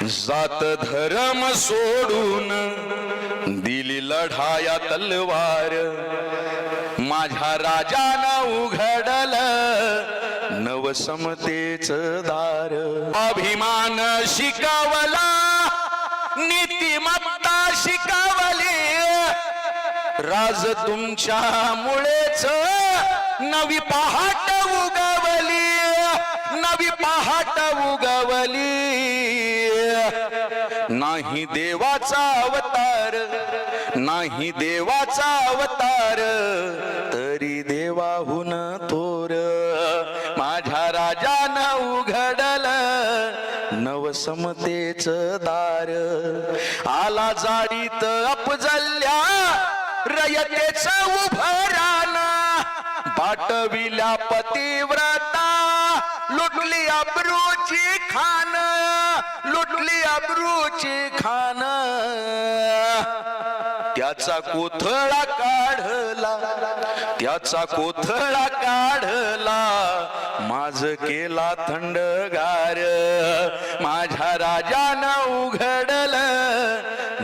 जात धर्म सोडून दिली लढाया तलवार, माझ्या राजानं उघडल नवसमतेच दार. अभिमान शिकवला, नीतिमत्ता शिकवली, राज तुमच्या मुळेच नवी पहाट उगवली, नवी पहाट उगवली. नाही देवाचा अवतार, नाही देवाचा अवतार, तरी देवाहून थोर माझ्या राजानं उघडल नवसमतेच दार. आला जाळीत अपजल्या रयतेच उभरान, पाठविल्या पतिव्रता लुटली अब्रूची खान, लुटली अब्रूची खान. त्याचा कोथळा काढला, त्याचा कोथळा काढला, माझ केला थंडगार. माझ्या राजानं उघडल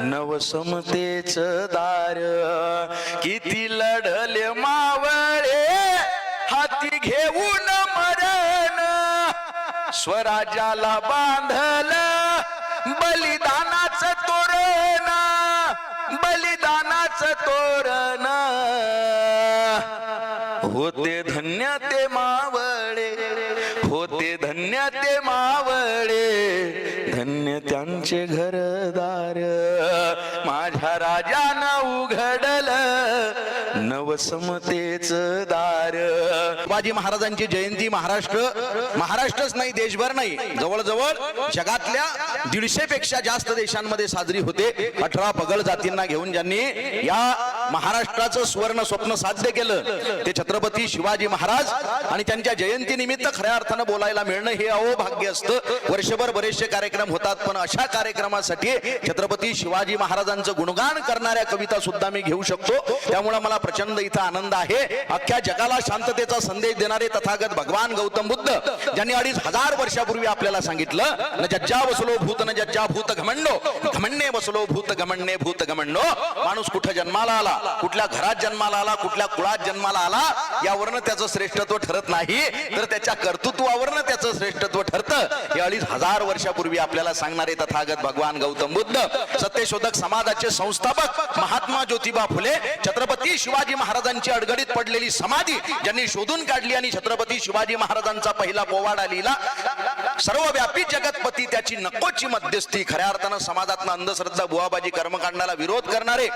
नवसमतेच दार. किती लढले मावळे हाती घेऊन मरण, स्वराज्याला बांधल बलिदानाचं तोरण, बलिदानाचं तोरण. होते धन्य ते मावळे, होते धन्य ते मावळे, धन्य त्यांचे घरदार. माझ्या राजानं उघडल नवसमतेच दार. शिवाजी महाराजांची जयंती महाराष्ट्रच नाही, देशभर नाही, जवळजवळ जगातल्या 150 पेक्षा जास्त देशांमध्ये साजरी होते. 18 पगड जातींना घेऊन ज्यांनी या महाराष्ट्राचं सुवर्ण स्वप्न साध्य केलं ते छत्रपती शिवाजी महाराज. आणि त्यांच्या जयंती निमित्त खऱ्या अर्थानं बोलायला मिळणं हे अहोभाग्य असतं. वर्षभर बरेचसे कार्यक्रम होतात, पण अशा कार्यक्रमासाठी छत्रपती शिवाजी महाराजांचं गुणगान करणाऱ्या कविता सुद्धा मी घेऊ शकतो. त्यामुळे मला प्रचंड इथं आनंद आहे. अख्ख्या जगाला शांततेचा संदेश देणारे तथागत भगवान गौतम बुद्ध, ज्यांनी 2500 वर्षापूर्वी आपल्याला सांगितलं, न जज्जा वसलो भूत न जज्जा भूत घमंडो, घमंडे वसलो भूत घमंडे भूत घमंडो. माणूस कुठं जन्माला आला, कुठल्या घरात जन्माला आला, कुठल्या कुळात जन्माला आला, यावरनं त्याचं श्रेष्ठत्व ठरत नाही, तर त्याच्या कर्तृत्वावरनं त्याचं श्रेष्ठत्व ठरतं. हे 2500 वर्षापूर्वी आपल्याला सांगणारे तथागत भगवान गौतम बुद्ध, सत्यशोधक समाजाचे संस्थापक महात्मा ज्योतिबा फुले, छत्रपती शिवाजी महाराजांची अडगडीत पडलेली समाधी ज्यांनी शोधून काढली आणि छत्रपती शिवाजी महाराजांचा पहिला पोवाडा लिहिला. सर्वव्यापी जगतपती त्याची नकोची मध्यस्थी, खऱ्या अर्थानं समाजातला अंधश्रद्धा बुवाबाजी कर्मकांडाला विरोध करणारे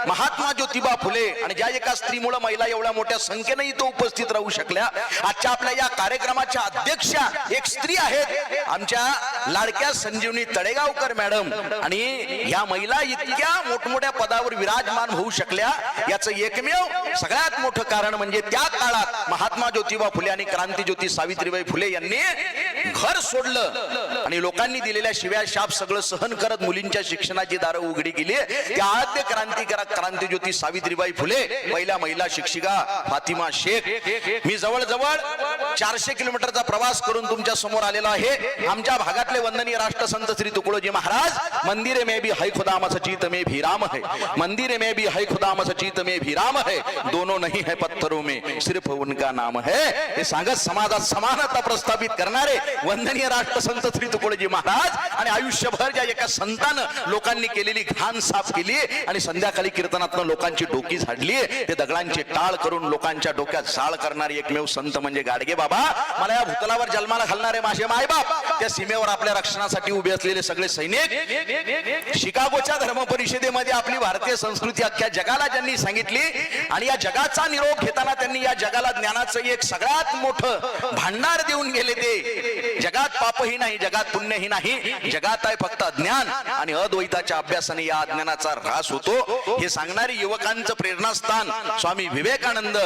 महात्मा ज्योतिबा फुले. आणि ज्या एका स्त्रीमुळे महिला एवढ्या मोठ्या संख्येने इथं उपस्थित राहू शकल्या. आजच्या आपल्या या कार्यक्रमाच्या अध्यक्षा एक स्त्री आहेत, आमच्या लाडक्या संजीवनी तळेगावकर मॅडम. आणि या महिला इतक्या मोठमोठ्या पदावर विराजमान होऊ शकल्या याचं एकमेव सगळ्यात मोठं कारण म्हणजे त्या काळात महात्मा ज्योतिबा फुले आणि क्रांतीज्योती सावित्रीबाई फुले यांनी घर सोडलं आणि लोकांनी दिलेल्या शिव्या शाप सगळं सहन करत मुलींच्या शिक्षणाची दारं उघडी केली. त्या आद्य क्रांतिकारक क्रांतीज्योती सावित्रीबाई फुले, पहिल्या महिला शिक्षिका फातिमा शेख. मी जवळजवळ 400 किलोमीटरचा प्रवास करून तुमच्या समोर आलेलो आहे. आमच्या भागातले वंदनीय राष्ट्रसंत श्री तुकडोजी महाराज, मंदिरे में भी है खुदा मसजीद में भी राम है, मंदिरे में भी है खुदा मसजीद में भी राम है, दोनों नहीं है पत्थरों में सिर्फ उनका नाम है. हे सांगत समाजात समानता प्रस्थापित करणारे वंदनीय राष्ट्रसंत श्री तुकडोजी महाराज. आणि आयुष्यभर ज्या एका संतानं लोकांनी केलेली घाण साफ केली आणि संध्याकाळी कीर्तनातनं लोकांची डोकी झाडली, ते दगडांचे टाळ करून लोकांच्या डोक्यात साळ करणारे एकमेव संत म्हणजे गाडगे बाबा. मला या भूतलावर जन्माला घालणारे माझे मायबाप, त्या सीमेवर आपल्या रक्षणासाठी उभे असलेले सगळे सैनिक, शिकागोच्या धर्म परिषदेमध्ये आपली भारतीय संस्कृती अख्ख्या जगाला ज्यांनी सांगितली आणि या जगाचा निरोप घेताना त्यांनी या जगाला ज्ञानाचं एक सगळ्यात मोठं भांडार देऊन गेले. ते जगात पापही नाही, जगात पुण्यही नाही, जगात आहे फक्त अज्ञान आणि अद्वैताच्या अभ्यासाने या अज्ञानाचा ऱ्हास होतो. हे सांगणारे युवकांचं प्रेरणास्थान स्वामी विवेकानंद,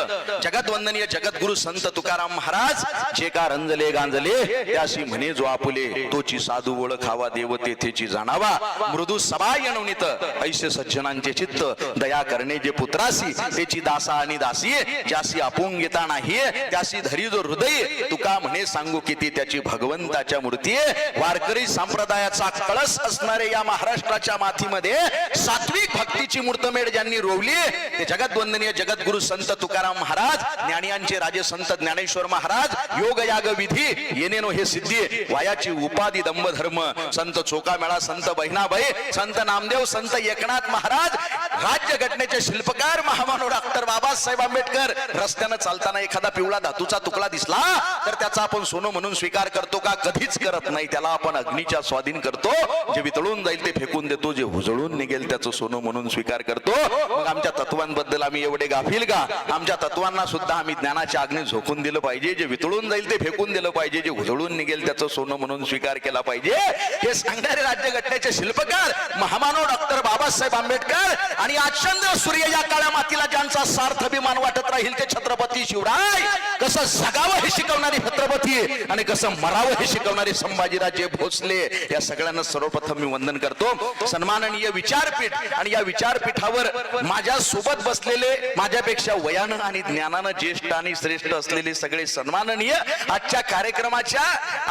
जगतवंदनीय जगद्गुरु संत तुकाराम महाराज. जे का रंजले गांजले त्याशी म्हणे जो आपुले, तोची साधू ओळखावा देव तेथेची जाणावा. मृदू सभा येणवनीत ऐसे सज्जनांचे चित्त, दया करणे जे पुत्रासी त्याची दासा आणि दासी. ज्यासी आपुंग येता नाही त्यासी धरी जो हृदय, तुका म्हणे सांगू किती त्याची भगवंत भगवंताच्या मूर्ती. वारकरी संप्रदायाचा कळस असणारे या महाराष्ट्राच्या मातीमध्ये सात्विक भक्तीची मूर्तमेढ ज्यांनी रोवली ते जगद्वंदनीय जगद्गुरु संत तुकाराम महाराज, ज्ञानियांचे राजे संत ज्ञानेश्वर महाराज. योग याग विधी येणेनो हे सिद्धी, वायाची उपाधी दंभ धर्म. संत चोकामेळा, संत बहिणाबाई, संत नामदेव, संत एकनाथ महाराज, राज्य घटनेचे शिल्पकार महामानव डॉक्टर बाबासाहेब आंबेडकर. रस्त्यानं चालताना एखादा पिवळा धातूचा तुकडा दिसला तर त्याचा आपण सोनं म्हणून स्वीकार करतो का? कधीच करत नाही. त्याला आपण अग्नीच्या स्वाधीन करतो. जे वितळून जाईल ते फेकून देतो, जे हुजळून निघेल त्याचं सोनं म्हणून स्वीकार करतो. मग आमच्या तत्वांबद्दल आम्ही एवढे गाफील का? आमच्या तत्वांना सुद्धा आम्ही ज्ञानाच्या अग्नी झोकून दिलं पाहिजे. जे वितळून जाईल ते फेकून दिलं पाहिजे, जे हुजळून निघेल त्याचं सोनं म्हणून स्वीकार केला पाहिजे. हे सांगणारे राज्यघटनेचे शिल्पकार महामानव डॉक्टर बाबासाहेब आंबेडकर. आणि आज चंद्र सूर्य या काळ्या मातीला ज्यांचा सार्थ अभिमान वाटत राहील ते छत्रपती शिवराय. कसं जगावं हे शिकवणारे छत्रपती आणि कसं मरावं हे शिकवणारे संभाजीराजे भोसले. या सगळ्यांना सर्वप्रथम मी वंदन करतो. सन्माननीय विचारपीठ आणि या विचारपीठावर माझ्या सोबत बसलेले, माझ्यापेक्षा वयानं आणि ज्ञानानं ज्येष्ठ आणि श्रेष्ठ असलेले सगळे सन्माननीय आजच्या कार्यक्रमाच्या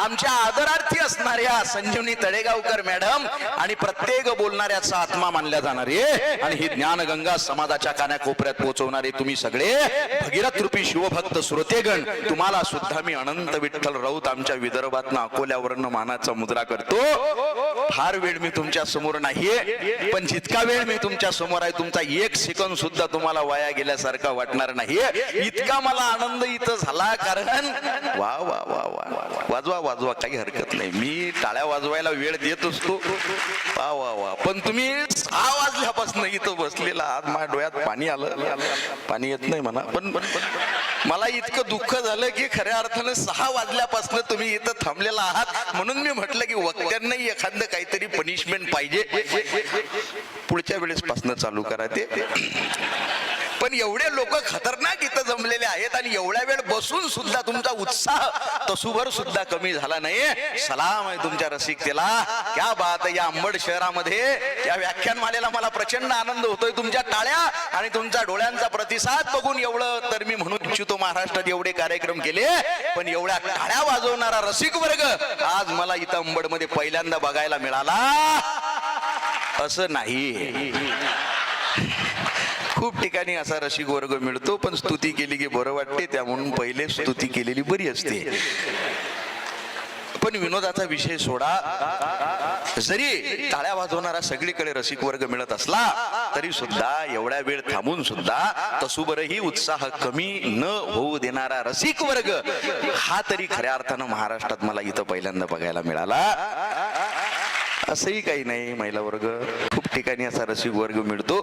आमच्या आदरार्थी असणाऱ्या संजीवनी तळेगावकर मॅडम आणि प्रत्येक बोलणाऱ्याचा आत्मा मानल्या जाणारे आणि ही ज्ञानगंगा समाजाच्या कानाकोपऱ्यात पोहोचवणारे तुम्ही सगळे भगीरथ रूपी शिवभक्त श्रोतेगण, तुम्हाला सुद्धा मी अनंत विठ्ठल राऊत आमच्या विदर्भातनं अकोल्यावरनं मानाचा मुद्रा करतो. फार वेळ मी तुमच्या समोर नाहीये, पण जितका वेळ मी तुमच्या समोर आहे तुमचा एक सेकंद सुद्धा तुम्हाला वाया गेल्यासारखा वाटणार नाही. इतका मला आनंद इथं झाला कारण वा वा वा वा वाजवा वाजवा, काही हरकत नाही. मी टाळ्या वाजवायला वेळ देत असतो. वा वा वा, पण तुम्ही 6 वाजल्यापासून इथं बसलेला आहात. माझ्या डोळ्यात पाणी आलं. पाणी येत नाही म्हणा, पण मला इतकं दुःख झालं की खऱ्या अर्थानं 6 वाजल्यापासून तुम्ही इथं थांबलेला आहात. म्हणून मी म्हटलं की वक्त्यांनाही एखादं काहीतरी पनिशमेंट पाहिजे. पुढच्या वेळेस पासून चालू करा ते. पण एवढे लोक खतरनाक इथं जमलेले आहेत आणि एवढ्या वेळ बसून सुद्धा तुमचा उत्साह तसूभर सुद्धा कमी झाला नाही. सलाम आहे तुमच्या रसिकतेला. क्या बात आहे. या अंबड शहरामध्ये या व्याख्यानमालेला मला प्रचंड आनंद होतोय. तुमच्या टाळ्या आणि तुमच्या डोळ्यांचा प्रतिसाद बघून एवढं तर मी म्हणू इच्छितो, महाराष्ट्रात एवढे कार्यक्रम केले पण एवढ्या टाळ्या वाजवणारा रसिक वर्ग आज मला इथं अंबड मध्ये पहिल्यांदा बघायला मिळाला असं नाही. खूप ठिकाणी असा रसिक वर्ग मिळतो, पण स्तुती केली की बरं वाटते, त्या म्हणून पहिले स्तुती केलेली बरी असते. पण विनोदाचा विषय सोडा, जरी टाळ्या वाजवणारा सगळीकडे रसिक वर्ग मिळत असला तरी सुद्धा एवढ्या वेळ थांबून सुद्धा तसूबरही उत्साह कमी न होऊ देणारा रसिक वर्ग हा तरी खऱ्या अर्थानं महाराष्ट्रात मला इथं पहिल्यांदा बघायला मिळाला. असंही काही नाही, महिला वर्ग खूप ठिकाणी असा रसिक वर्ग मिळतो.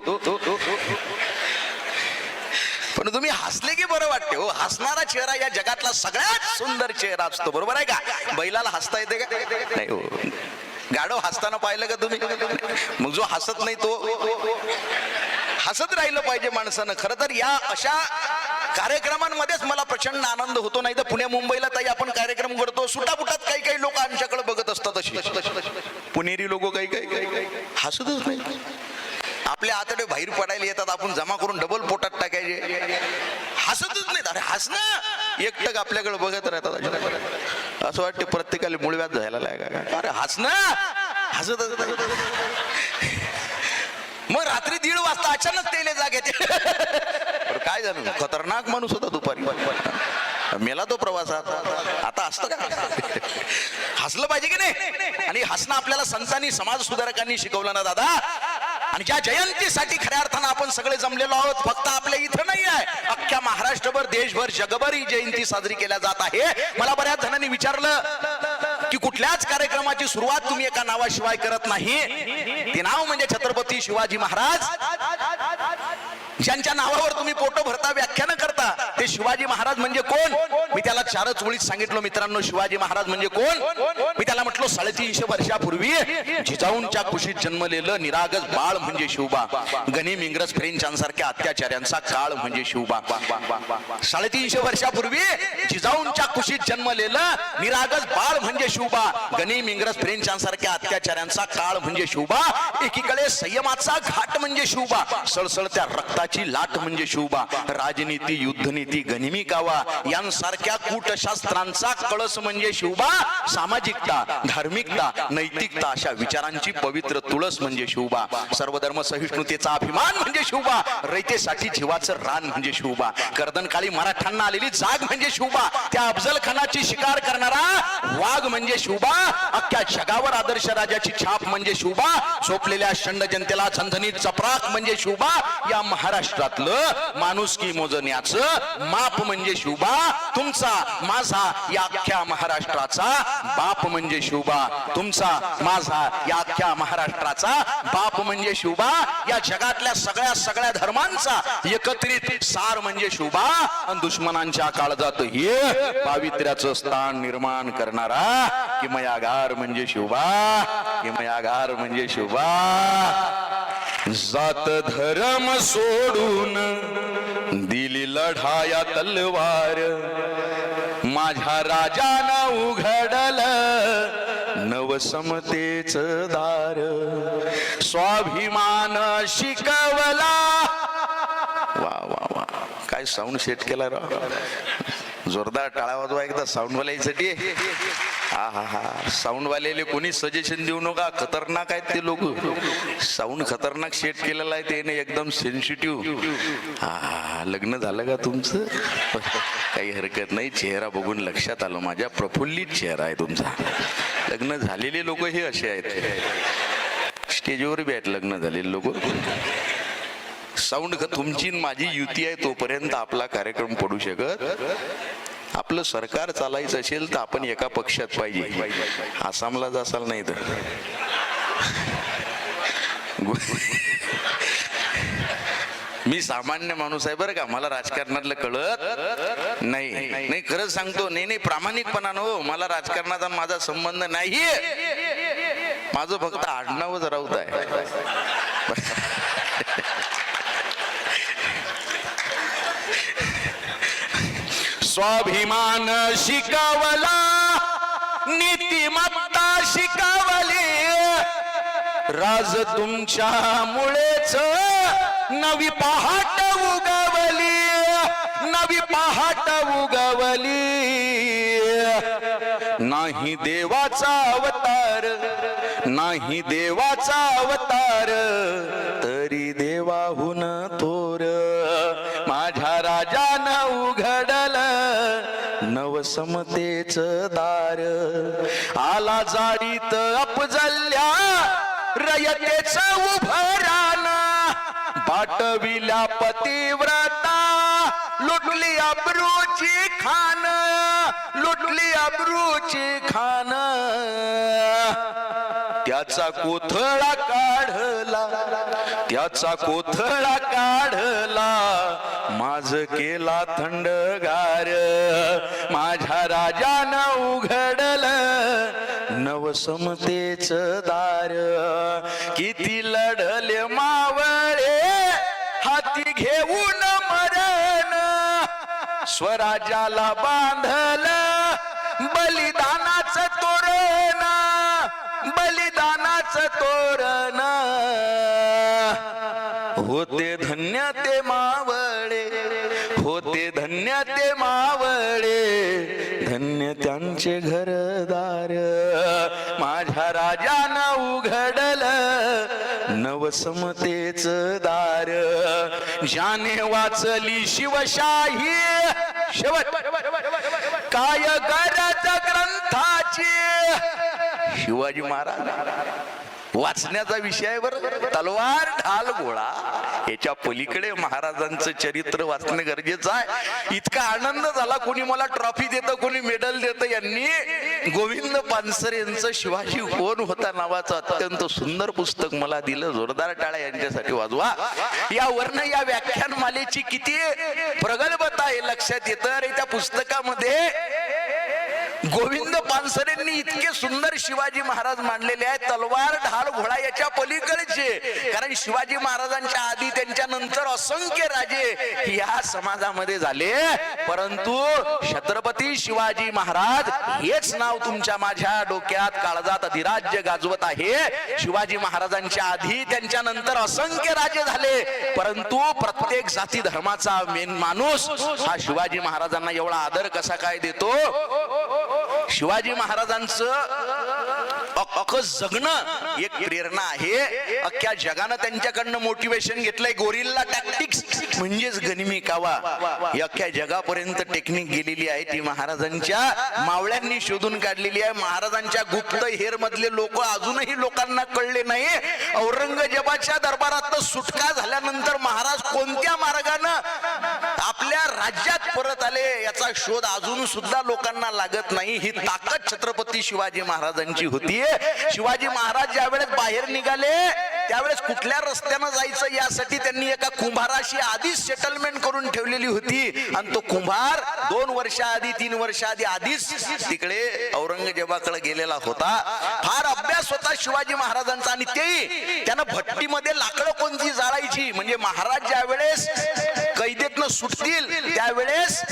पण तुम्ही हसले की बरं वाटते हो. हसणारा चेहरा या जगातला सगळ्यात सुंदर चेहरा असतो, बरोबर आहे का? बैलाला हसता येते का? नाही हो. गाढव हसताना पाहिलं का तुम्ही? मग जो हसत नाही तो हसत राहिलं पाहिजे माणसानं. खरं तर या अशा कार्यक्रमांमध्येच मला प्रचंड आनंद होतो. नाही तर पुणे मुंबईला ताई आपण कार्यक्रम करतो, सुटापुटात काही काही लोक आमच्याकडे बघत असतात. अशी पुणेरी लोक काही काही हसतच नाही. आपल्या आतडे बाहेर पडायला येतात, आपण जमा करून डबल पोटात टाकायचे. हसतच नाहीत. अरे हसणं एकटक आपल्याकडे बघत राहतात. असं वाटते प्रत्येकाला मुळव्यात जायला लागा. अरे हसणं हसत. मग रात्री 1:30 वाजता अचानक तेले जाग येते. काय झालं? खतरनाक माणूस होता दुपारी, मेला तो प्रवासात. आता असतं का? हसलं पाहिजे की नाही? आणि हसणं आपल्याला संतांनी, समाज सुधारकांनी शिकवलं ना दादा. आणि ज्या जयंतीसाठी खऱ्या अर्थानं आपण सगळे जमलेलो आहोत, फक्त आपल्या इथं नाही आहे, अख्ख्या महाराष्ट्रभर, देशभर, जगभर ही जयंती साजरी केल्या जात आहे. मला बऱ्याच जणांनी विचारलं की कुठल्याच कार्यक्रमाची सुरुवात तुम्ही एका नावाशिवाय करत नाही. ते नाव म्हणजे छत्रपती शिवाजी महाराज. ज्यांच्या नावावर तुम्ही पोटो भरता, व्याख्यान करता, ते शिवाजी महाराज म्हणजे कोण? मी त्याला 4च ओळीत सांगितलं मित्रांनो. शिवाजी महाराज म्हणजे कोण? मी त्याला म्हटलो 350 वर्षापूर्वी जिजाऊंच्या कुशीत जन्मलेलं निरागस बाळ म्हणजे शिवबा. गनिम, इंग्रज, फ्रेंचांसारख्या अत्याचार्यांचा काळ म्हणजे शिवबा. 350 वर्षापूर्वी जिजाऊंच्या कुशीत जन्मलेलं निरागस बाळ म्हणजे शिवबा. गनिम, इंग्रज, फ्रेंचांसारख्या अत्याचार्यांचा काळ म्हणजे शिवबा. एकीकडे संयमाचा घाट म्हणजे शिवबा. सळसळत्या रक्ताची लाट म्हणजे शिवबा. राजनीती, युद्धनीती नीती गनिमी कावा यांसारख्या कूटशास्त्रांचा कळस म्हणजे शिवबा. सामाजिकता, धार्मिकता, नैतिकता अशा विचारांची पवित्र तुळस म्हणजे शिवबा. सर्वधर्म सहिष्णुतेचा अभिमान म्हणजे शिवबा. रयतेसाठी जीवाचं रान म्हणजे शिवबा. कर्दनकाळी मराठ्यांना आलेली जाग म्हणजे शिवबा. त्या अफजल खानाची शिकार करणारा वाघ म्हणजे शिवबा. अख्ख्या जगावर आदर्श राजाची छाप म्हणजे शिवबा. झोपलेल्या शंड जनतेला झणझणीत चपराक म्हणजे शिवबा. या महाराष्ट्रातलं माणुसकी मोजण्याचं माप म्हणजे शिवबा. तुमचा माझा या अख्ख्या महाराष्ट्राचा बाप म्हणजे शिवबा. तुमचा माझा या अख्ख्या महाराष्ट्राचा बाप म्हणजे शिवबा. या जगातल्या सगळ्या धर्मांचा एकत्रित सार म्हणजे शिवबा. आणि दुश्मनांच्या काळजात हे पावित्र्याचं स्थान निर्माण करणारा किमयागार म्हणजे शिवबा. किमयागार म्हणजे शिवबा. जात धर्म सोडून दिली लढाया तलवार. माझ्या राजानं उघडल नवसमतेच दार. स्वाभिमान शिकवला. वा वा वा, काय साऊंड सेट केला राव. जोरदार टाळा वाजवा एकदा साऊंड वाल्यासाठी. हा हा हा, साऊंड वालेले कोणी सजेशन देऊ नका, खतरनाक आहेत ते लोक. साऊंड खतरनाक सेट केलेला आहे त्याने, एकदम सेन्सिटिव्ह. हा, लग्न झालं का तुमचं? काही हरकत नाही, चेहरा बघून लक्षात आलं माझ्या, प्रफुल्लित चेहरा आहे तुमचा. लग्न झालेले लोक हे असे आहेत, स्टेजवर बी आहेत लग्न झालेले लोक. साऊंड तुमची माझी युती आहे तोपर्यंत आपला कार्यक्रम पडू शकत. आपलं सरकार चालायचं असेल तर आपण एका पक्षात पाहिजे. आसामला जासाल नाही तर. मी सामान्य माणूस आहे बरं का, मला राजकारणातलं कळत नाही. खरंच सांगतो. नाही प्रामाणिकपणानं हो, मला राजकारणाचा माझा संबंध नाही. माझं फक्त आडनावच राऊत आहे. स्वाभिमान शिकवला, नीतिमत्ता शिकवली. राज तुमच्या मुळेच नवी पहाट उगवली. नवी पहाट उगवली. नाही देवाचा अवतार, नाही देवाचा अवतार, तरी देवाहून थोर. माझ्या राजानं उघडल नवसमतेच दार. आला जाडीत अफजल्या रयतेच उभरान. बाटविल्या पतिव्रता लुटली अब्रूची खान. लुटली अब्रूची खान. त्याचा कोथळा काढला, त्याचा कोथळा काढला. माझ केला थंडगार. माझ्या राजानं उघडल नवसमतेच दार. किती लढले मावळे हाती घेऊन मरण. स्वराज्याला बांधल बलिदानाचं तोरण. बलिदानाचं तोरण. होते धन्य ते मावळे, होते धन्य ते मावळे. धन्य त्यांचे घरदार. माझ्या राजानं उघडल नवसमतेच दार. ज्याने वाचली शिवशाही शेवट काय गरज ग्रंथाची. शिवाजी महाराज वाचण्याचा विषय आहे बरं. तलवार ढाल गोळा याच्या पलीकडे महाराजांचं चरित्र वाचणं गरजेचं आहे. इतका आनंद झाला. कोणी मला ट्रॉफी देतं, कोणी मेडल देतं. यांनी गोविंद पानसरे यांचं शिवाजी कोण होता नावाचं अत्यंत सुंदर पुस्तक मला दिलं. जोरदार टाळ्या यांच्यासाठी वाजवा. यावरनं या व्याख्यानमालेची किती प्रगल्भता आहे लक्षात येतं. अरे त्या पुस्तकामध्ये गोविंद पानसरेंनी इतके सुंदर शिवाजी महाराज मांडलेले आहेत, तलवार ढाल घोडा याच्या पलीकडचे. कारण शिवाजी महाराजांच्या आधी त्यांच्या नंतर असंख्य राजे या समाजामध्ये झाले, परंतु छत्रपती शिवाजी महाराज हेच नाव तुमच्या माझ्या डोक्यात काळजात अधिराज्य गाजवत आहे. शिवाजी महाराजांच्या आधी त्यांच्या नंतर असंख्य राजे झाले, परंतु प्रत्येक जाती धर्माचा मेन माणूस हा शिवाजी महाराजांना एवढा आदर कसा काय देतो. शिवाजी महाराजांचं अख्खं जगणं एक प्रेरणा आहे. अख्ख्या जगानं त्यांच्याकडनं मोटिवेशन घेतलंय. गोरिल्ला टॅक्टिक्स म्हणजेच गनिमी कावा, ही अख्ख्या जगापर्यंत टेक्निक गेलेली आहे, ती महाराजांच्या मावळ्यांनी शोधून काढलेली आहे. महाराजांच्या गुप्त हेर मधले लोक अजूनही लोकांना कळले नाही. औरंगजेबाच्या दरबारात सुटका झाल्यानंतर महाराज कोणत्या मार्गानं आपल्या राज्यात परत आले याचा शोध अजून सुद्धा लोकांना लागत नाही. ही ताकद छत्रपती शिवाजी महाराजांची होती. शिवाजी महाराज ज्या वेळेस बाहेर निघाले त्यावेळेस कुठल्या रस्त्यानं जायचं यासाठी त्यांनी एका कुंभाराशी आधीच सेटलमेंट करून ठेवलेली होती, आणि तो कुंभार 2 वर्षाआधी 3 वर्षाआधी आधीच तिकडे औरंगजेबाकडे गेलेला होता. फार अभ्यास होता शिवाजी महाराजांचा, आणि तेही त्यानं भट्टीमध्ये लाकडं कोणती जाळायची, म्हणजे महाराज ज्या वेळेस कैदेतनं सुटतील त्यावेळेस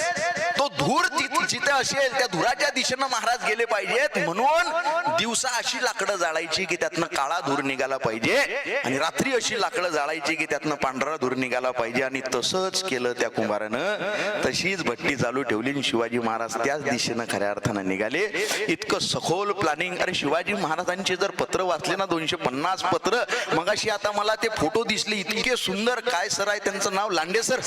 तो धूर जिथे असेल त्या धुराच्या दिशेनं महाराज गेले पाहिजेत, म्हणून दिवसा अशी लाकडं जाळायची की त्यातनं काळा धूर निघाला पाहिजे, आणि रात्री अशी लाकडं जाळायची की त्यातनं पांढरा धूर निघाला पाहिजे. आणि तसंच केलं त्या कुंभारानं. तशीच भट्टी चालू ठेवली. शिवाजी महाराज त्याच दिशेनं खऱ्या अर्थानं निघाले. इतकं सखोल प्लॅनिंग. अरे शिवाजी महाराजांचे जर पत्र वाचले ना 250 पत्र, मगाशी आता मला ते फोटो दिसले इतके सुंदर. काय सर आहे त्यांचं नाव? लांडे सर.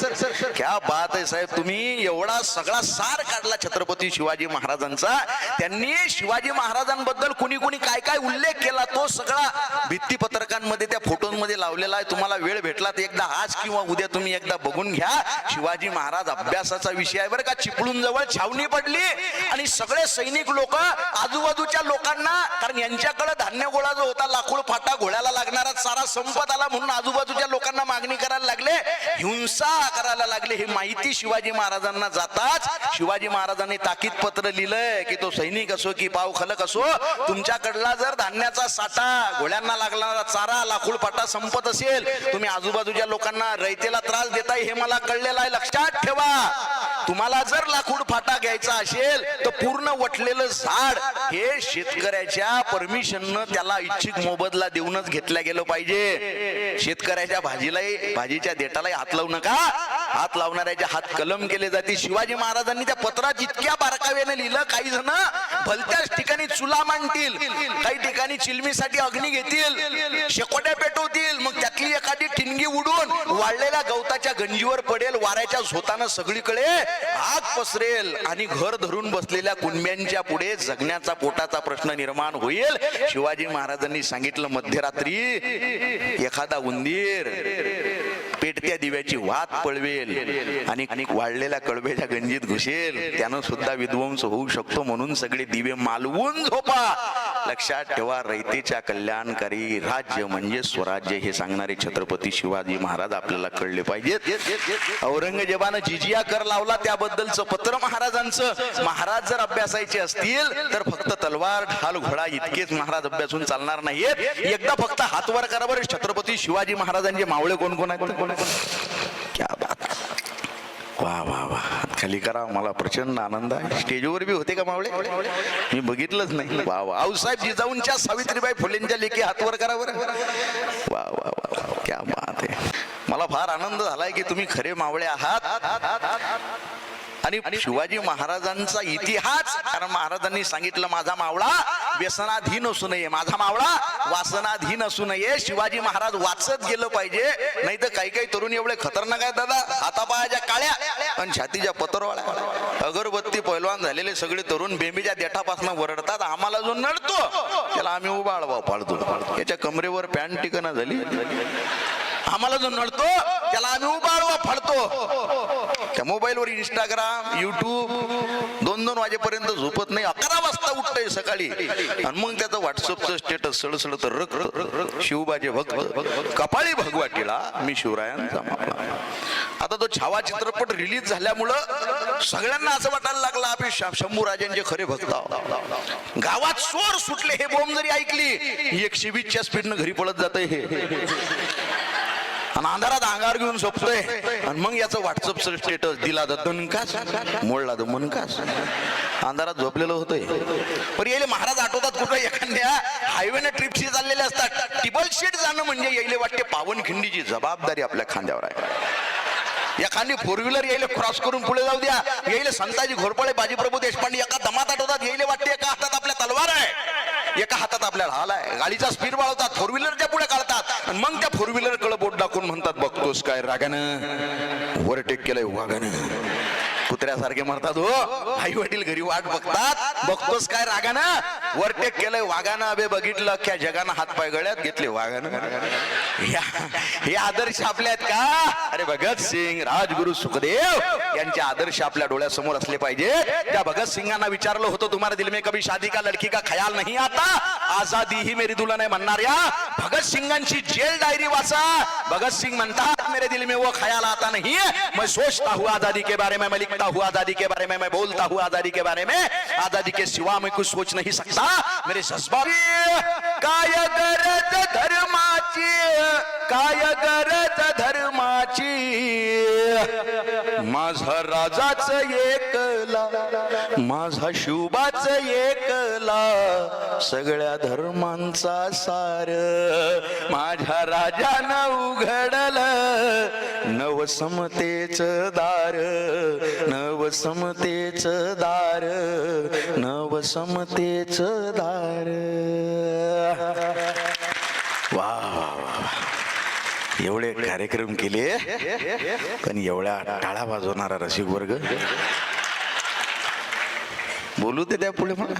क्या बात आहे साहेब, तुम्ही एवढा सगळा सार काढला छत्रपती शिवाजी महाराजांचा. त्यांनी शिवाजी महाराजांबद्दल कुणी कुणी काय काय उल्लेख केला तो सगळा भित्तीपत्रकांमध्ये त्या फोटोंमध्ये लावलेला आहे. तुम्हाला वेळ भेटला तर एकदा आज किंवा उद्या तुम्ही एकदा बघून घ्या. शिवाजी महाराज अभ्यासाचा विषय आहे बरं का. चिपळूण जवळ छावणी पडली आणि सगळे सैनिक लोक आजूबाजूच्या लोकांना, कारण यांच्याकडे धान्य गोळा जो होता, लाकूड फाटा घोड्याला लागणारा सारा संपत आला, म्हणून आजूबाजूच्या लोकांना मागणी करायला लागले, हिंसा करायला लागले. ही माहिती शिवाजी महाराजांना जाताच शिवाजी महाराजांनी ताकीद पत्र लिहिलंय की तो सैनिक असो की पाव खलक असो, तुमच्याकडला जर धान्याचा साठा, घोड्यांना लागणारा चारा, लाकूड फाटा संपत असेल, तुम्ही आजूबाजूच्या लोकांना रयतेला त्रास देताय हे मला कळलेलं आहे. लक्षात ठेवा, तुम्हाला जर लाकूड फाटा घ्यायचा असेल तर पूर्ण वटलेलं झाड हे शेतकऱ्याच्या परमिशननं त्याला इच्छिक मोबदला देऊनच घेतल्या गेलं पाहिजे. शेतकऱ्याच्या भाजीच्या देठाला हात लावू नका. हात लावणाऱ्याचे हात कलम केले जाते. शिवाजी महाराजांनी त्या पत्रात इतक्या बारकाव्याने लिहिलं, काही जण भलत्याच ठिकाणी चुला मांडतील, काही ठिकाणी चिलमीसाठी अग्नी घेतील, शेकोट्या पेटवतील, मग त्यातली एखादी ठिणगी उडून वाळलेल्या गवताच्या गंजीवर पडेल, वाऱ्याच्या झोतानं सगळीकडे आग पसरेल, आणि घर धरून बसलेल्या कुणब्यांच्या पुढे जगण्याचा पोटाचा प्रश्न निर्माण होईल. शिवाजी महाराजांनी सांगितलं, मध्यरात्री एखादा उंदीर पेटत्या दिव्याची वात पळवेल आणि वाढलेल्या कळबेच्या गंजीत घुसेल, त्यानं सुद्धा विध्वंस होऊ शकतो, म्हणून सगळे दिवे मालवून झोपा. लक्षात ठेवा, रयतेच्या कल्याणकारी राज्य म्हणजे स्वराज्य हे सांगणारे छत्रपती शिवाजी महाराज आपल्याला कळले पाहिजेत. औरंगजेबानं जिजिया कर लावला त्याबद्दलचं पत्र महाराजांचं. महाराज जर अभ्यासायचे असतील तर फक्त तलवार ढाल घोडा इतकेच महाराज अभ्यासून चालणार नाहीत. एकदा फक्त हातवर करा बरं, छत्रपती शिवाजी महाराजांचे मावळे कोण कोण आहेत? क्या बात, वा वा वा, खाली करा. मला प्रचंड आनंद आहे. स्टेजवर बी होते का मावळे? मी बघितलंच नाही. वा वा. आऊसाहेब जिजाऊंच्या सावित्रीबाई फुलेंच्या लेखी हातवर करा बरं. वा वा वा, क्या बात आहे. मला फार आनंद झालाय की तुम्ही खरे मावळे आहात. आणि शिवाजी महाराजांचा इतिहास, कारण महाराजांनी सांगितलं, माझा मावळा व्यसनाधीन असू नये, माझा मावळा वासनाधीन असू नये. शिवाजी महाराज वाचत गेलं पाहिजे, नाही तर काही काही तरुण एवढे खतरनाक आहेत दादा, हातापायाच्या काळ्या आणि छातीच्या पतरवाळ्या, अगरबत्ती पैलवान झालेले सगळे तरुण बेंबीच्या देठापासून वरडतात. आम्हाला जो नडतो त्याला आम्ही उभा आळवा पाळतो. याच्या कमरेवर पॅन्ट टिकना झाली आम्हाला जो नडतो त्याला आम्ही उभारवा फाडतो. त्या मोबाईलवर इंस्टाग्राम युट्यूब 2-2 वाजेपर्यंत झोपत नाही, 11 वाजता उठतंय सकाळी आणि मग त्याचं व्हॉट्सअपचं स्टेटस सळसळ तर रक रक रक शिवबाजे भक्त कपाळी भगवाटीला मी शिवरायांचा मावळा. आता तो छावा चित्रपट रिलीज झाल्यामुळं सगळ्यांना असं वाटायला लागलं आपण शंभू राजांचे खरे भक्त आहोत. गावात चोर सुटले हे बोंब जरी ऐकली 120च्या स्पीडनं घरी पळत जातंय हे आणि अंधारात अंगार घेऊन झोपतोय आणि मग याचं व्हॉट्सअपचं स्टेटस दिला तर दणकास मोडला तर मनकास. अंधारात झोपलेलं होतंय. पण येले महाराज आठवतात कुठं एखाद्या हायवेने ट्रिपशी चाललेले असतात. टिबल शीट जाणं म्हणजे येले वाटते पावनखिंडीची जबाबदारी आपल्या खांद्यावर आहे. एखादी 4 व्हीलर येईल क्रॉस करून पुढे जाऊ द्या. येईल संताजी घोरपळे बाजीप्रभू देशपांडे एका दमात आठवतात. येईल वाटते एका हातात आपल्या तलवार आहे, एका हातात आपल्या ढाल आहे. गाडीचा स्पीड वाढवतात, 4 व्हीलरच्या पुढे काढतात आणि मग त्या 4 व्हीलर कडे बोट दाखवून म्हणतात बघतोस काय रागानं ओव्हरटेक केलंय वागानं. कुत्र्यासारखे म्हणतात हो. आई वडील घरी वाट बघतात, बघतोस काय रागानं ओव्हरटेक केलंय वागानं. अबे बघितलं क्या जगानं हातपाय गळ्यात घेतले वागानं. हे आदर्श आपल्या आहेत का? अरे भगत सिंग राजगुरु सुखदेव यांचे आदर्श आपल्या डोळ्यासमोर असले पाहिजे. त्या भगत सिंगांना विचारलं होतं तुम्हारे दिल में कभी शादी का लड़की का ख्याल नहीं आता, आजादी ही मेरी दुल्हन है म्हणणाऱ्या भगत सिंगांची जेल डायरी वाचा. भगत सिंग म्हणतात मेरे दिल में वो ख्याल आता नहीं, मैं सोचता हूँ आजादी के बारे में, मैं लिखता हूँ आजादी के बारे में, मैं बोलता हूँ आजादी के बारे में, आजादी के सिवा मैं कुछ सोच नहीं सकता. मेरे जज्बा काय गरज धर्माची, काय गरज धर्माची, माझा राजाच एकला, माझा शिवबाच एकला, सगळ्या धर्मांचा सार माझ्या राजानं उघडलं, नवसमतेच दार, नवसमतेच दार, नवसमतेच दार. वा एवढे कार्यक्रम केले पण एवढ्या टाळा वाजवणारा रसिक वर्ग बोलू ते त्या पुढे मग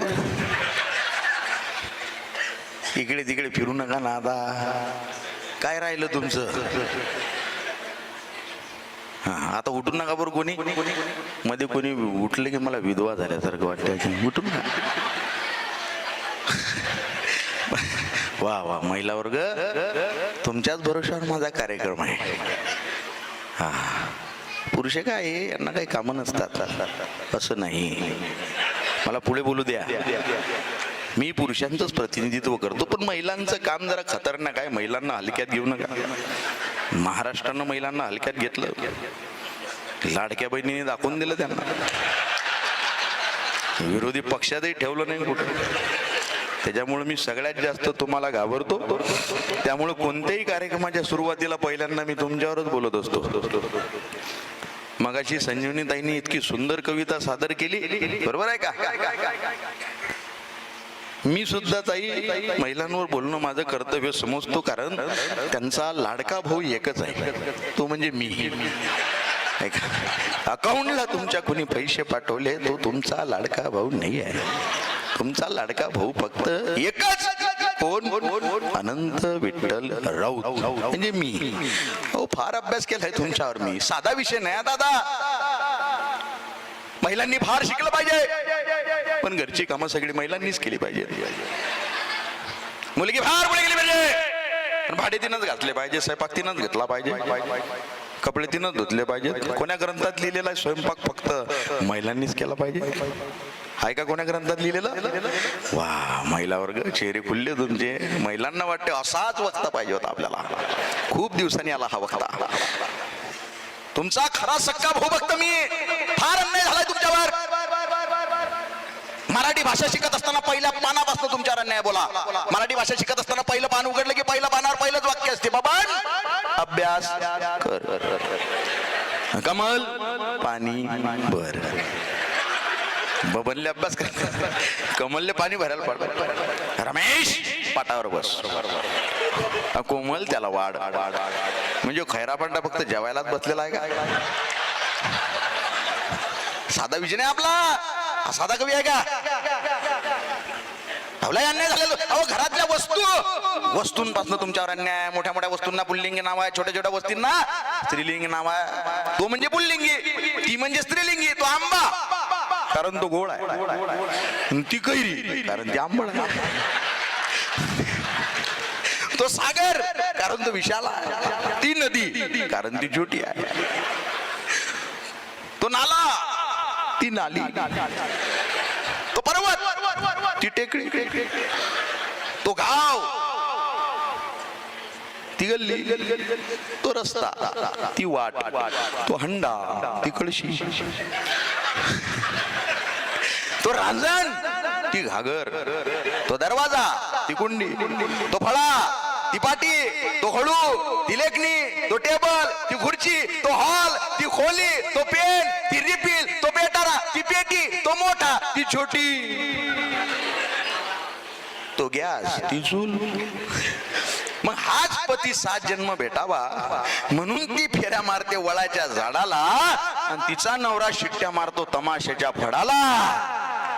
इकडे तिकडे फिरू नका ना. आता काय राहिलं तुमचं? हा आता उठून नका बरं. कोणी मध्ये कोणी उठले की मला विधवा झाल्यासारखं वाटतं. उठून नका. वा वा महिला वर्ग तुमच्याच भरोशावर माझा कार्यक्रम आहे. हा पुरुष काय यांना काही कामं नसतात असं नाही. मला पुढे बोलू द्या. मी पुरुषांचंच प्रतिनिधित्व करतो पण महिलांचं काम जरा खतरनाक आहे. महिलांना हलक्यात घेऊ नका. महाराष्ट्रानं महिलांना हलक्यात घेतलं. लाडक्या बहिणीने दाखवून दिलं त्यांना. विरोधी पक्षातही ठेवलं नाही कुठं. त्याच्यामुळे मी सगळ्यात जास्त तुम्हाला घाबरतो. त्यामुळे कोणत्याही कार्यक्रमाच्या सुरुवातीला पहिल्यांदा मी तुमच्यावरच बोलत असतो. मगाशी संजीवनी ताईंनी इतकी सुंदर कविता सादर केली, बरोबर आहे का? मी सुद्धा ताई महिलांवर बोलणं माझं कर्तव्य समजतो, कारण त्यांचा लाडका भाऊ एकच आहे, तो म्हणजे मी. अकाउंटला तुमच्या कोणी पैसे पाठवले तो तुमचा लाडका भाऊ नाही आहे. तुमचा लाडका भाऊ फक्त एकच, कोण? अनंत विठ्ठल राऊत म्हणजे मी. हो फार अभ्यास केलाय तुमच्यावर मी. साधा विषय नाही दादा. महिलांनी फार शिकलं पाहिजे पण घरची कामं सगळी महिलांनीच केली पाहिजे. मुलगी फार पुढे गेली पाहिजे, भाडे तिनंच घातले पाहिजे, स्वयंपाक तिनंच घेतला पाहिजे, कपडे तिनंच धुतले पाहिजे. कोण्या ग्रंथात लिहिलेला आहे स्वयंपाक फक्त महिलांनीच केला पाहिजे? आहे का कोण्या ग्रंथात लिहिलेलं? वा महिला वर्ग चेहरे खुलले तुमचे. महिलांना वाटते असाच वक्ता पाहिजे होता आपल्याला. खूप दिवसांनी आला हा वक्ता. तुमचा खरा सक्का भाऊ बघतो मी. फार अन्याय झालाय तुमच्यावर. मराठी भाषा शिकत असताना पहिल्या पानापासून तुमच्यावर अन्याय बोला. मराठी भाषा शिकत असताना पहिलं पान उघडलं की पहिल्या पानावर पहिलंच वाक्य असते, बाबा अभ्यास कर. कमल पाणी भर. बबनले अभ्यास कर, कमलले पाणी भरायला पड. रमेश पाटावर बस. कोमल त्याला वाढ. म्हणजे खैरा पांडा फक्त जेवायलाच बसलेला आहे का? साधा विजय नाही आपला. साधा कवी आहे का? लय अन्याय झालेलो. अहो घरातल्या वस्तूंपासून तुमच्यावर अन्याय. मोठ्या मोठ्या वस्तूंना पुल्लिंग नाव आहे, छोट्या छोट्या वस्तूंना स्त्रीलिंग नाव आहे. तो म्हणजे पुल्लिंगी, ती म्हणजे स्त्रीलिंगी. तो आंबा कारण तो गोड आहे, ती कैरी कारण ती आंबळ आहे. तो सागर कारण तो विशाल आहे, ती नदी कारण ती छोटी आहे. तो नाला ती नाली, तो पर्वत ती टेकडी, तो गाव ती गल्ली, तो रस्ता ती वाट, तो हंडा ती कळशी, तो रांजण ती घागर, तो दरवाजा ती कुंडी, तो फळा ती पाटी, तो हळू ती लेखणी, तो टेबल ती खुर्ची, तो हॉल ती खोली, तो पेन ती रिफिल, तो पेटारा ती पेटी, तो मोठा ती छोटी, तो गॅस ती चूल. मग हाच पती 7 जन्म भेटावा म्हणून ती फेऱ्या मारते वळाच्या झाडाला आणि तिचा नवरा शिट्ट्या मारतो तमाशाच्या फडाला.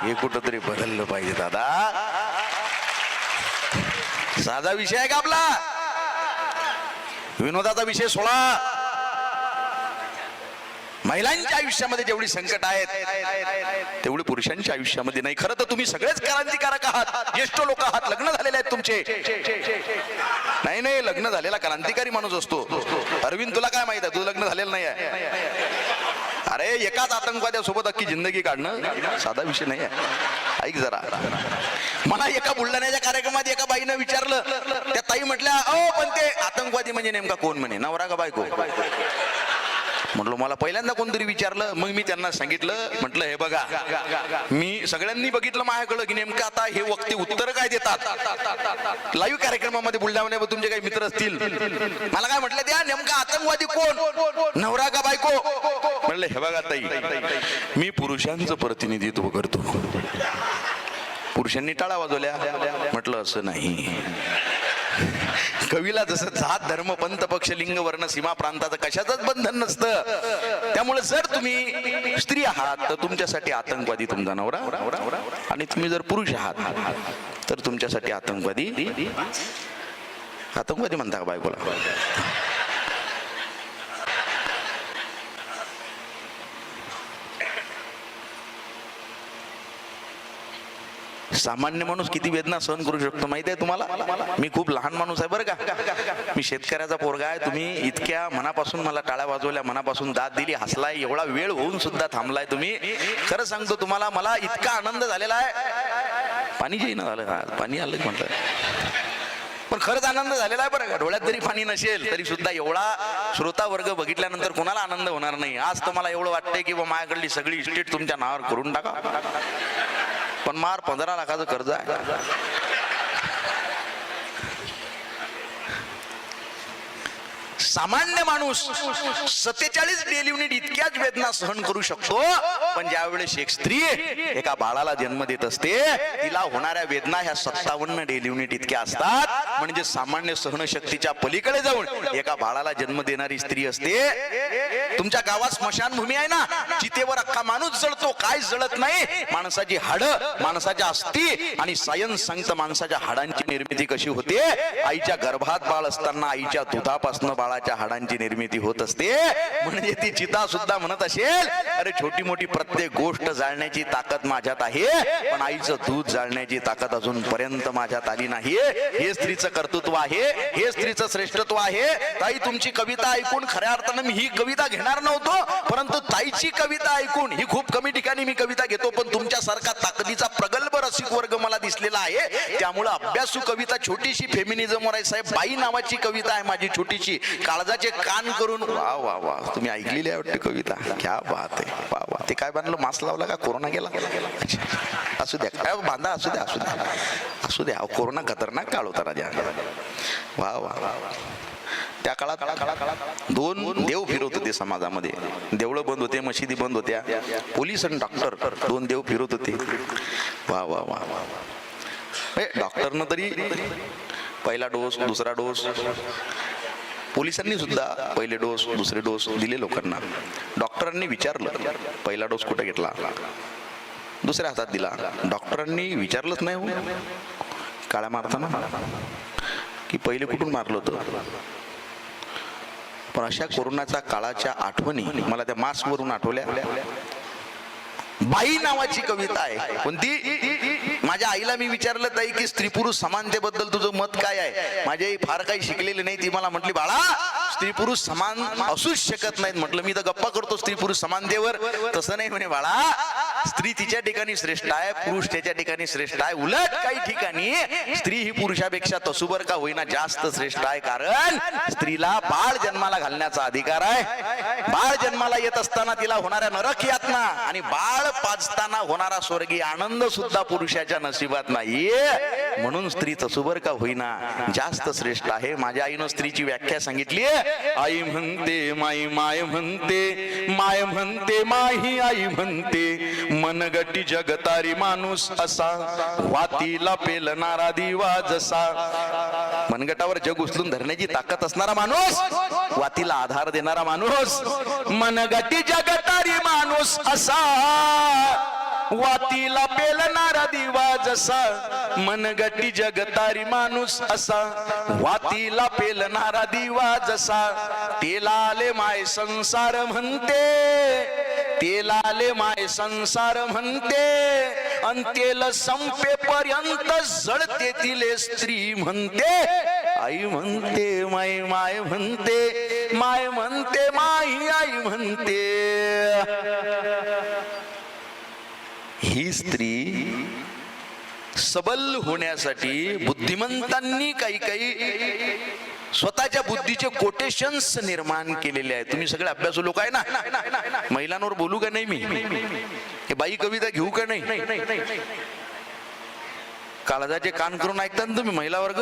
हे कुठंतरी बदललं पाहिजे दादा. साधा विषय आहे का आपला? विनोदाचा विषय सोडा. महिलांच्या आयुष्यामध्ये जेवढी संकट आहेत तेवढी पुरुषांच्या आयुष्यामध्ये नाही. खरं तर तुम्ही सगळेच क्रांतिकारक आहात, ज्येष्ठ लोक आहात, लग्न झालेले आहेत तुमचे. नाही लग्न झालेला क्रांतिकारी माणूस असतो. अरविंद तुला काय माहित आहे, तुझं लग्न झालेलं नाही आहे. अरे एकाच आतंकवाद्यासोबत अख्खी जिंदगी काढणं साधा विषय नाही आहे. ऐक जरा, मला एका बुलढाण्याच्या कार्यक्रमात एका बाईनं विचारलं, त्या ताई म्हटल्या अहो पण ते आतंकवादी म्हणजे नेमका कोण? म्हणे नवरा का बायको? म्हटलं मला पहिल्यांदा कोणतरी विचारलं. मग मी त्यांना सांगितलं, म्हटलं हे बघा मी सगळ्यांनी बघितलं माझ्याकडं की नेमकं आता हे वक्ते उत्तर काय देतात. लाईव्ह कार्यक्रमामध्ये बुलढाण्यामध्ये तुमचे काही मित्र असतील, मला काय म्हटलं त्या नेमका आतंकवादी कोण, नवरा का बायको? म्हटलं हे बघा ताई मी पुरुषांचं प्रतिनिधित्व करतो. पुरुषांनी टाळा वाजवल्या. म्हटलं असं नाही. कवीला जसं जात धर्म पंथ पक्ष लिंग वर्ण सीमा प्रांताचं कशाचंच बंधन नसतं. त्यामुळे जर तुम्ही स्त्री आहात तर तुमच्यासाठी आतंकवादी तुमचा नवरा, आणि तुम्ही जर पुरुष आहात तर तुमच्यासाठी आतंकवादी म्हणता का बायकोला? सामान्य माणूस किती वेदना सहन करू शकतो माहिती आहे तुम्हाला? मी खूप लहान माणूस आहे बरं का. मी शेतकऱ्याचा पोरगा आहे. तुम्ही इतक्या मनापासून मला टाळ्या वाजवल्या, मनापासून दाद दिली, हसलाय, एवढा वेळ होऊन सुद्धा थांबलाय तुम्ही. खरं सांगतो तुम्हाला, मला इतका आनंद झालेला आहे. पाणी जे ना झालं, पाणी आलं म्हटलं, पण खरंच आनंद झालेला आहे बरं का. डोळ्यात जरी पाणी नसेल तरी सुद्धा एवढा श्रोता वर्ग बघितल्यानंतर कोणाला आनंद होणार नाही. आज तर मला एवढं वाटतंय की माझ्याकडली सगळी इस्टेट तुमच्या नावावर करून टाका, पण मार 15 लाखाचं कर्ज आहे. सामान्य माणूस 47 डेली युनिट इतक्याच वेदना सहन करू शकतो. पण ज्या वेळेस एक स्त्री एका बाळाला जन्म देत असते, तिला होणाऱ्या वेदना ह्या 57 डेली युनिट इतक्या असतात. म्हणजे सामान्य सहनशक्तीच्या पलीकडे जाऊन एका बाळाला जन्म देणारी स्त्री असते. तुमच्या गावात स्मशानभूमी आहे ना, चितेवर अख्खा माणूस जळतो, काय जळत नाही? माणसाची हाडं, माणसाच्या अस्थी. आणि सायन्स सांगतं माणसाच्या हाडांची निर्मिती कशी होते. आईच्या गर्भात बाळ असताना आईच्या दुधापासून बाळाच्या हाडांची निर्मिती होत असते. म्हणजे ती चिता सुद्धा म्हणत असेल, अरे छोटी मोठी प्रत्येक गोष्ट जाळण्याची ताकद माझ्यात आहे, पण आईचं दूध जाळण्याची ताकद अजून पर्यंत माझ्यात आली नाही. हे स्त्रीचं कर्तृत्व आहे, हे स्त्रीचं श्रेष्ठत्व आहे. ताई तुमची कविता ऐकून खऱ्या अर्थानं मी ही कविता घेणार नव्हतो, परंतु ताईची कविता ऐकून, ही खूप कमी ठिकाणी मी कविता घेतो, पण तुमच्यासारखा ताकदीचा प्रगल्भ रसिक वर्ग मला दिसलेला आहे. त्यामुळे अभ्यासू कविता छोटीशी फेमिनिझम वर आहे साहेब. बाई नावाची कविता आहे माझी छोटीशी, काळजाचे कान करून. वा वा वा, तुम्ही ऐकलेली आहे वाटते कविता, क्या बात आहे. वा वा, ते काय बांधलं, मास्क लावला का, कोरोना गेला? असू द्या, काय बांधा, असू द्या, असू द्या, असू द्या. कोरोना खतरनाक काळ होता राजा. वा वा. त्या काळात 2 देव फिरवत होते समाजामध्ये. देवळं बंद होते, मशिदी बंद होत्या, पोलीस आणि डॉक्टर 2 देव फिरवत होते. वा वा वा. डॉक्टरनं तरी पहिला डोस, दुसरा डोस, पोलिसांनी सुद्धा पहिले डोस, दुसरे डोस दिले लोकांना. डॉक्टरांनी विचारलं पहिला डोस कुठे घेतला, दुसऱ्या हातात दिला. डॉक्टरांनी विचारलंच नाही, काळ्या मारताना की पहिले कुठून मारलं होतं? पण अशा कोरोनाच्या काळाच्या आठवणी मला त्या मास्क वरून आठवल्या. बाई नावाची कविता आहे. कोणती? माझ्या आईला मी विचारलं ताई की स्त्री पुरुष समानतेबद्दल तुझं मत काय आहे? माझी आई फार काही शिकलेली नाही. ती मला म्हटली बाळा स्त्री पुरुष समान असूच शकत नाहीत. म्हटलं मी तर गप्पा करतो स्त्री पुरुष समानतेवर. तसं नाही म्हणे बाळा, स्त्री तिच्या ठिकाणी श्रेष्ठ आहे, पुरुष त्याच्या ठिकाणी श्रेष्ठ आहे. उलट काही ठिकाणी स्त्री ही पुरुषापेक्षा तसूबर का होईना जास्त श्रेष्ठ आहे. कारण स्त्रीला बाळ जन्माला घालण्याचा अधिकार आहे. बाळ जन्माला येत असताना तिला होणाऱ्या नरक यातना आणि बाळ पाजताना होणारा स्वर्गीय आनंद सुद्धा पुरुषाच्या नशिबात नाहीये. म्हणून स्त्री तसूबर का होईना जास्त श्रेष्ठ आहे. माझ्या आईनं स्त्रीची व्याख्या सांगितली. आई म्हणते माई माय म्हणते, माय म्हणते माही आई म्हणते, मनगटी जगतारी माणूस असा, वातीला पेलणारा दिवा जसा. मनगटावर जग उचलून धरण्याची ताकद असणारा माणूस, वातीला आधार देणारा माणूस. मनगटी जगतारी माणूस असा, वातीला पेलणारा दिवा जसा. मनगटी जगतारी माणूस असा, वातीला पेलणारा दिवा जसा. तेलाले माय संसार म्हणते, तेलाले माय संसार म्हणते, अंतेल संपेपर्यंत जळते तिले स्त्री म्हणते. आई म्हणते माय माय म्हणते, माय म्हणते माही आई म्हणते. ही स्त्री सबल होण्यासाठी बुद्धिमंतांनी काही काही स्वतःच्या बुद्धीचे कोटेशन्स निर्माण केलेले आहेत. तुम्ही सगळे अभ्यासू लोक आहे ना. महिलांवर बोलू का नाही मी? हे बाई कविता घेऊ का नाही? काळजाचे कान करून ऐकता ना तुम्ही महिला वर्ग.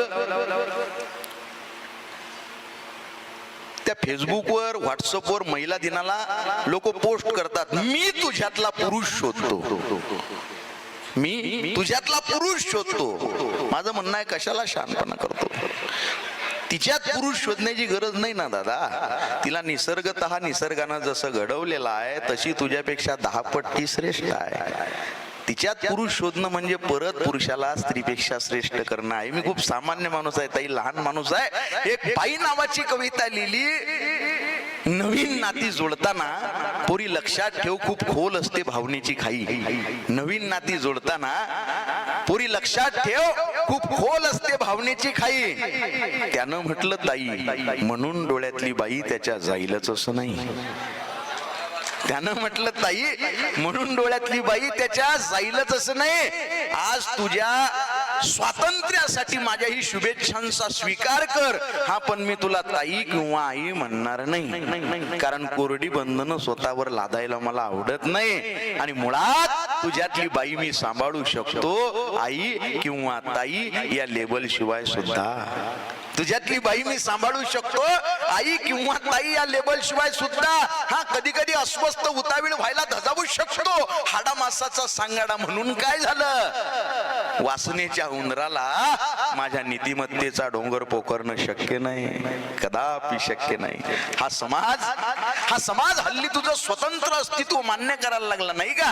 त्या फेसबुकवर व्हॉट्सअपवर महिला दिनाला लोक पोस्ट करतात, मी तुझ्यातला पुरुष शोधतो, मी तुझ्यातला पुरुष शोधतो. माझं म्हणणं आहे कशाला शहाणपणा करतो? तिच्यात पुरुष शोधण्याची गरज नाही ना दादा. तिला निसर्गतः निसर्गानं जसं घडवलेलं आहे तशी तुझ्यापेक्षा 10 पट श्रेष्ठ आहे. तिच्यात पुरुष शोधणं म्हणजे परत पुरुषाला स्त्रीपेक्षा श्रेष्ठ करणं आहे. मी खूप सामान्य माणूस आहे ताई, लहान माणूस आहे. एक बाई नावाची कविता लिहिली. नवीन नाती जोडताना पोरी लक्षात ठेव खूप खोल असते भावनेची खाई. नवीन नाती जोडताना पोरी लक्षात ठेव खूप खोल असते भावनेची खाई. त्यानं म्हटलं ताई म्हणून डोळ्यातली बाई त्याच्या जाईलच असं नाही. त्यानं म्हटलं ताई म्हणून डोळ्यातली बाई त्याच्या जाईलच असं नाही. आज तुझ्या स्वातंत्र्यासाठी माझ्या ही शुभेच्छांचा स्वीकार कर. हा पण मी तुला ताई किंवा आई म्हणणार नाही, कारण कोरडी बंधनं स्वतःवर लादायला मला आवडत नाही. आणि मुळात तुझ्यातली बाई मी सांभाळू शकतो, आई किंवा ताई या लेबल शिवाय सुद्धा. तुझ्यातली बाई मी सांभाळू शकतो, आई किंवा ताई या लेबल शिवाय सुद्धा. हा कधी कधी अस्वस्थ उतावीळ व्हायला धजावू शकतो, हाडा मासाचा सांगाडा. म्हणून काय झालं? वासनेच्या उंदराला माझ्या नीतिमत्तेचा डोंगर पोखरणं शक्य नाही, कदापि शक्य नाही. हा समाज हल्ली तुझं स्वतंत्र अस्तित्व मान्य करायला लागला नाही का?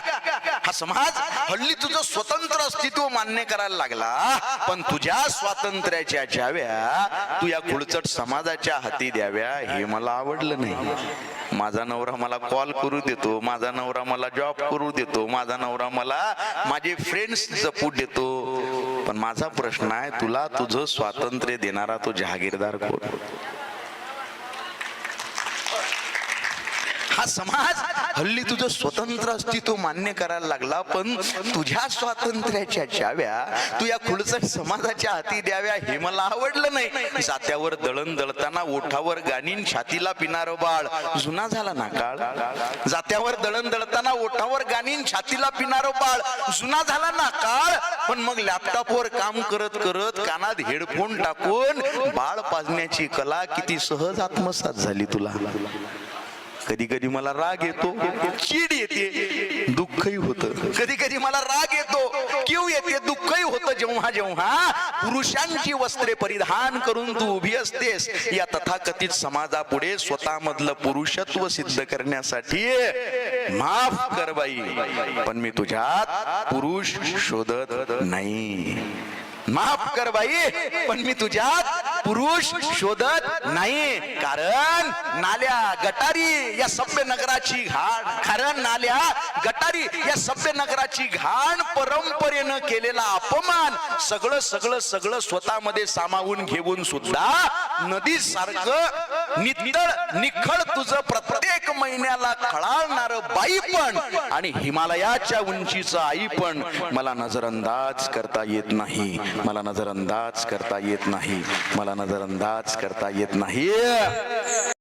हा समाज हल्ली तुझं स्वतंत्र अस्तित्व मान्य करायला लागला. पण तुझ्या स्वातंत्र्याच्या ज्याव्या तू या खुळचट समाजाच्या हाती द्याव्या हे मला आवडलं नाही. माझा नवरा मला कॉल करू देतो, माझा नवरा मला जॉब करू देतो, माझा नवरा मला माझे फ्रेंड्स जपू देतो. पण माझा प्रश्न आहे, तुला तुझं स्वातंत्र्य देणारा तो जहागीरदार कोण? हा समाज हल्ली तुझं स्वतंत्र अस्तित्व मान्य करायला लागला, पण तुझ्या स्वातंत्र्याच्या चाव्या तू या खुळचट समाजाच्या हाती द्याव्या हे मला आवडलं नाही. जात्यावर दळण दळताना ओठावर गाणीन छातीला पिणारं बाळ जुना झाला ना काळ. जात्यावर दळण दळताना ओठावर गाणीन छातीला पिणारं बाळ जुना झाला ना काळ. पण मग लॅपटॉपवर काम करत करत कानात हेडफोन टाकून बाळ पाजण्याची कला किती सहज आत्मसात झाली तुला. कधी कधी मला राग येतो, चीड येते, दुःखही होतं. कधी कधी मला राग येतो, कीव येते, दुःखही होतं. जेव्हा जेव्हा पुरुषांची वस्त्रे परिधान करून तू उभी असतेस या तथाकथित समाजापुढे स्वतःमधलं पुरुषत्व सिद्ध करण्यासाठी. माफ कर बाई, पण मी तुझ्यात पुरुष शोधत नाही. माफ कर बाई, पण मी तुझ्यात पुरुष शोधत नाही. कारण नाल्या गटारी या सभ्य नगराची घाण, कारण नाल्या गटारी या सभ्य नगराची घाण, परंपरेनं केलेला अपमान, सगळं सगळं सगळं स्वतःमध्ये सामावून घेऊन सुद्धा नदी सारखं नितळ निखळ तुझं प्रत्येक महिन्याला खळाळणार बाईपण आणि हिमालयाच्या उंचीचं आई पण मला नजरअंदाज करता येत नाही, मला नजरअंदाज करता येत नाही, मला नजरअंदाज करता येत नाही.